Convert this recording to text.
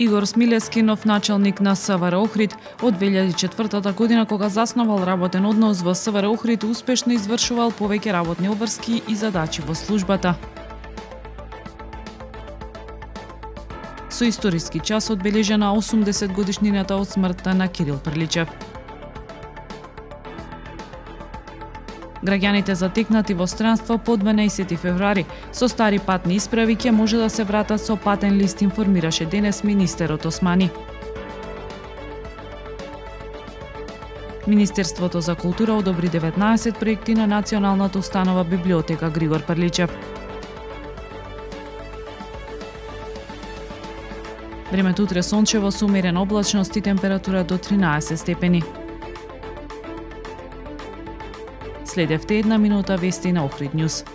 Игор Смилевски, нов началник на СВР Охрид, од 2004 година кога засновал работен однос во СВР Охрид, успешно извршувал повеќе работни обврски и задачи во службата. Со историски час одбележена 80 годишнината од смртта на Кирил Прличев. Граѓаните затекнати во странство по 12 февруари со стари патни исправи ќе може да се вратат со патен лист, информираше денес министерот Османи. Министерството за култура одобри 19 проекти на Националната установа библиотека Григор Прличев. Времето утре сончево со умерена облачност и температура до 13 степени. Следевте една минута вести на Охрид Нјуз.